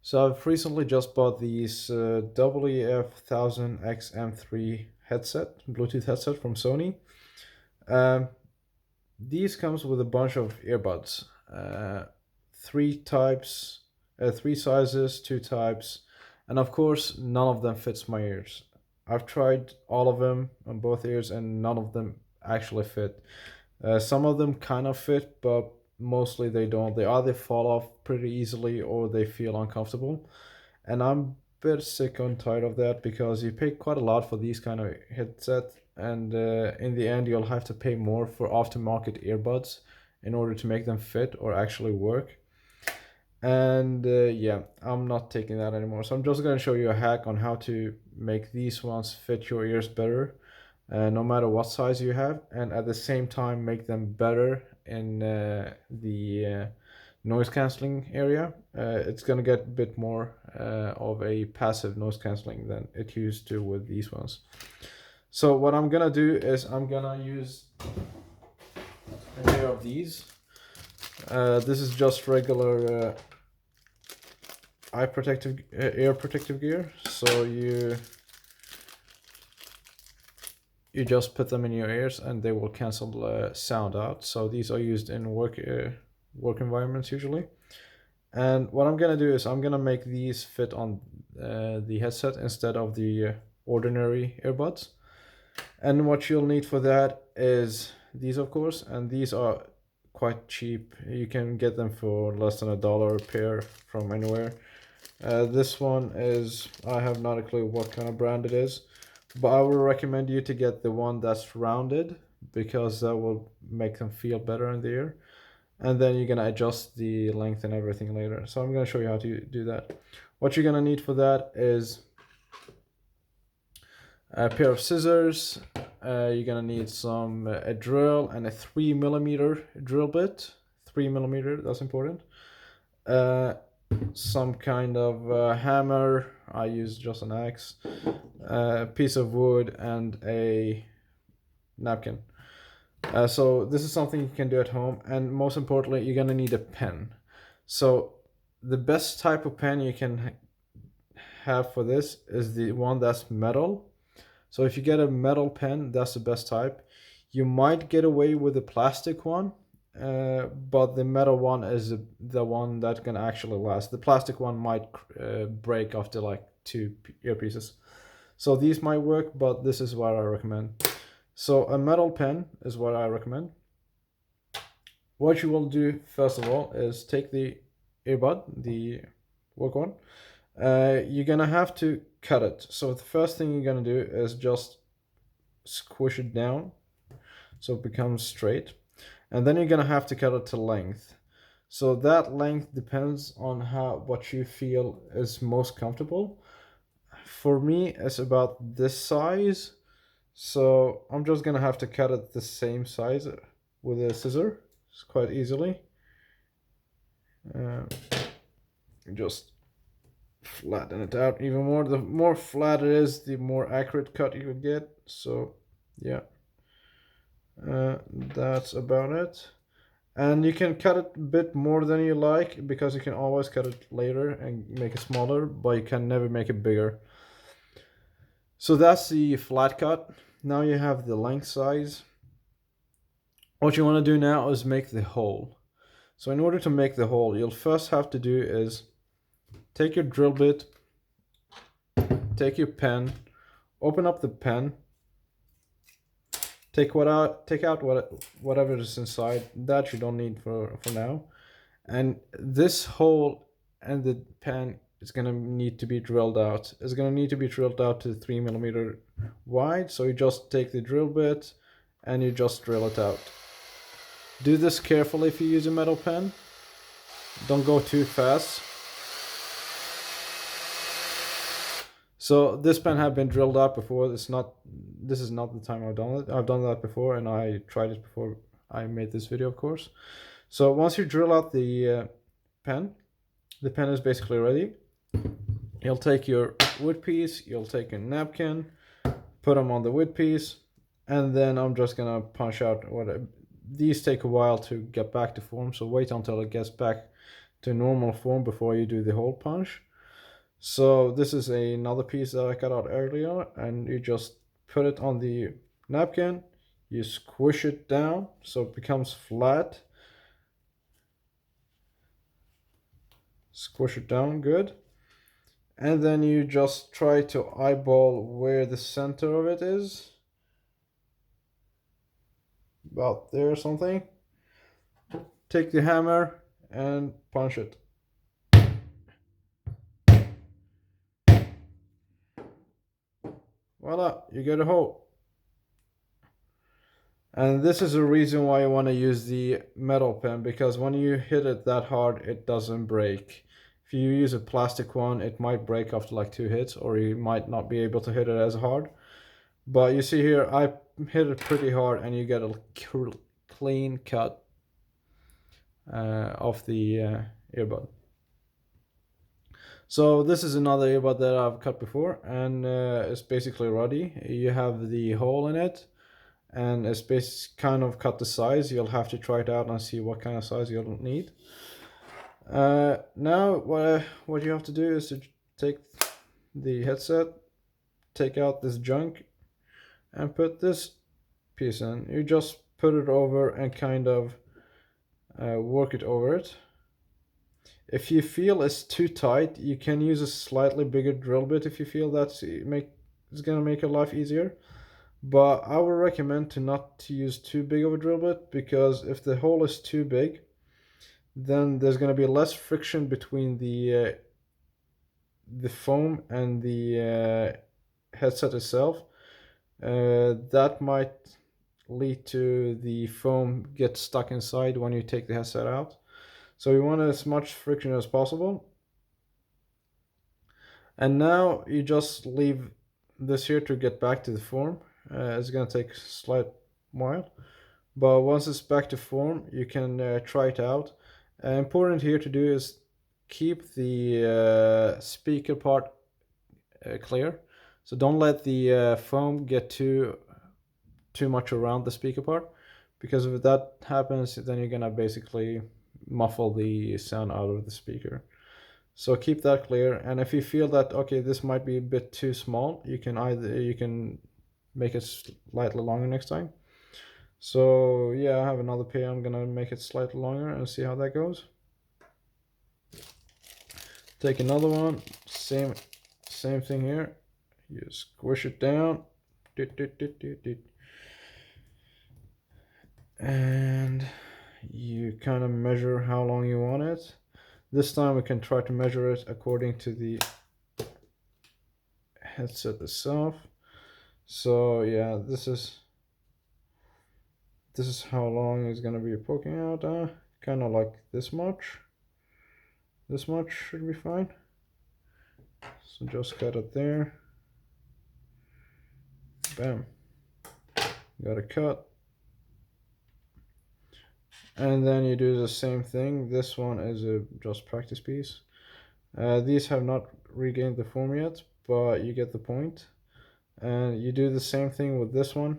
So I've recently just bought these WF-1000XM3 headset, Bluetooth headset from Sony. Um, these comes with a bunch of earbuds, three types, three sizes, two types, and of course none of them fits my ears. I've tried all of them on both ears, and none of them actually fit. Some of them kind of fit, but mostly they don't. They either fall off pretty easily or they feel uncomfortable. And I'm a bit sick and tired of that because you pay quite a lot for these kind of headset, and in the end you'll have to pay more for aftermarket earbuds in order to make them fit or actually work. And yeah, I'm not taking that anymore. So I'm just going to show you a hack on how to make these ones fit your ears better, no matter what size you have, and at the same time make them better in the noise cancelling area. It's going to get a bit more of a passive noise cancelling than it used to with these ones. So what I'm going to do is I'm going to use a pair of these. This is just regular ear protective gear. So you just put them in your ears and they will cancel sound out. So these are used in work environments usually. And what I'm gonna do is I'm gonna make these fit on the headset instead of the ordinary earbuds. And what you'll need for that is these, of course, and these are quite cheap. You can get them for less than $1 a pair from anywhere. This one is, I have not a clue what kind of brand it is, but I will recommend you to get the one that's rounded because that will make them feel better in the ear. And then you're gonna adjust the length and everything later. So I'm gonna show you how to do that. What you're gonna need for that is a pair of scissors. You're gonna need a drill and a 3mm drill bit. 3mm, that's important. Some kind of hammer. I use just an axe, a piece of wood, and a napkin. So this is something you can do at home, and most importantly, you're gonna need a pen. So the best type of pen you can have for this is the one that's metal. So if you get a metal pen, that's the best type. You might get away with a plastic one, but the metal one is the one that can actually last. The plastic one might break after like 2 earpieces. So these might work, but this is what I recommend. So a metal pen is what I recommend. What you will do first of all is take the earbud, the work one. You're gonna have to cut it. So the first thing you're gonna do is just squish it down so it becomes straight, and then you're gonna have to cut it to length. So that length depends on what you feel is most comfortable. For me, it's about this size, so I'm just gonna have to cut it the same size with a scissor. It's quite easily. Just flatten it out even more. The more flat it is, the more accurate cut you will get. So yeah, that's about it. And you can cut it a bit more than you like because you can always cut it later and make it smaller, but you can never make it bigger. So that's the flat cut. Now you have the length size. What you want to do now is make the hole. So in order to make the hole, you'll first have to do is take your drill bit, take your pen, open up the pen, take out whatever is inside. That you don't need for now. And this hole and the pen is gonna need to be drilled out. It's gonna need to be drilled out to 3mm wide. So you just take the drill bit and you just drill it out. Do this carefully if you use a metal pen. Don't go too fast. So this pen have been drilled out before. This is not the time I've done it. I've done that before, and I tried it before I made this video, of course. So once you drill out the pen is basically ready. You'll take your wood piece, you'll take a napkin, put them on the wood piece, and then I'm just gonna punch out these take a while to get back to form, so wait until it gets back to normal form before you do the hole punch. So this is another piece that I cut out earlier, and you just put it on the napkin, you squish it down so it becomes flat. Squish it down good. And then you just try to eyeball where the center of it is. About there or something. Take the hammer and punch it. Voila, you get a hole. And this is the reason why you want to use the metal pen, because when you hit it that hard, it doesn't break. If you use a plastic one, it might break after like 2 hits, or you might not be able to hit it as hard. But you see here, I hit it pretty hard, and you get a clean cut of the earbud. So this is another earbud that I've cut before, and it's basically ready. You have the hole in it, and it's kind of cut the size. You'll have to try it out and see what kind of size you'll need. Now what you have to do is to take the headset, take out this junk, and put this piece in. You just put it over and kind of work it over it. If you feel it's too tight, you can use a slightly bigger drill bit if you feel that's it's gonna make your life easier. But I would recommend to not to use too big of a drill bit, because if the hole is too big, then there's gonna be less friction between the foam and the headset itself. That might lead to the foam get stuck inside when you take the headset out. So you want as much friction as possible. And now you just leave this here to get back to the form. It's gonna take a slight while, but once it's back to form, you can try it out. Important here to do is keep the speaker part clear. So don't let the foam get too much around the speaker part, because if that happens, then you're gonna basically muffle the sound out of the speaker. So keep that clear, and if you feel that okay, this might be a bit too small, you can make it slightly longer next time. So yeah, I have another pair. I'm gonna make it slightly longer and see how that goes. Take another one, same thing here. You squish it down, and you kind of measure how long you want it. This time we can try to measure it according to the headset itself. So yeah, this is how long it's gonna be poking out. Kind of like this much. This much should be fine. So just cut it there. Bam. Got a cut. And then you do the same thing. This one is a just practice piece. These have not regained the form yet, but you get the point. And you do the same thing with this one.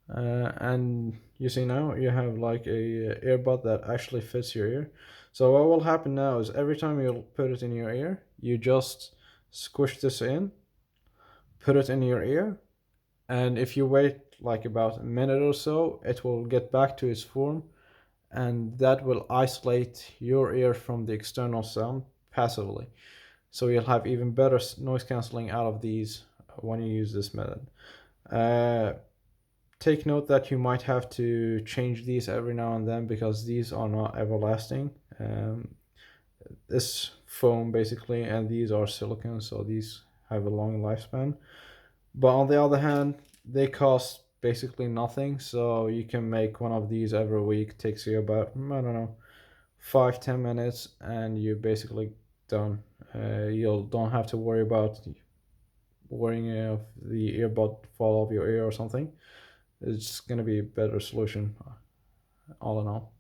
And you see now you have like a earbud that actually fits your ear. So what will happen now is every time you put it in your ear, you just squish this in, put it in your ear, and if you wait like about a minute or so, it will get back to its form, and that will isolate your ear from the external sound passively. So you'll have even better noise cancelling out of these when you use this method. Take note that you might have to change these every now and then, because these are not everlasting. This foam basically, and these are silicone, so these have a long lifespan. But on the other hand, they cost basically nothing, so you can make one of these every week. Takes you about, I don't know, 5-10 minutes, and you're basically done. You don't have to worry about worrying if the earbud fall off your ear or something. It's gonna be a better solution all in all.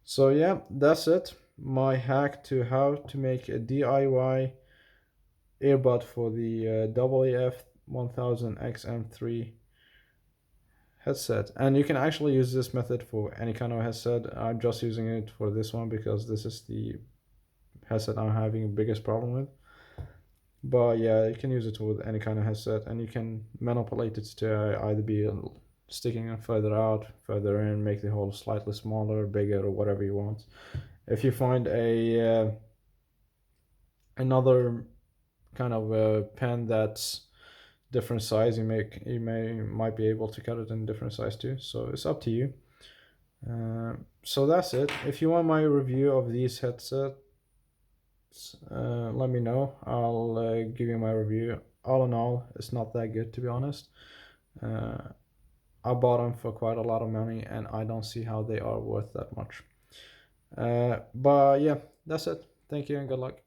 So yeah, that's it. My hack to how to make a DIY earbud for the WF-1000XM3 headset. And you can actually use this method for any kind of headset. I'm just using it for this one because this is the headset I'm having the biggest problem with. But yeah, you can use it with any kind of headset, and you can manipulate it to either be sticking further out, further in, make the hole slightly smaller, bigger, or whatever you want. If you find a another kind of a pen that's different size, might be able to cut it in different size too. So it's up to you. So that's it. If you want my review of these headsets, let me know. I'll give you my review. All in all, it's not that good, to be honest. I bought them for quite a lot of money, and I don't see how they are worth that much. But yeah, that's it. Thank you and good luck.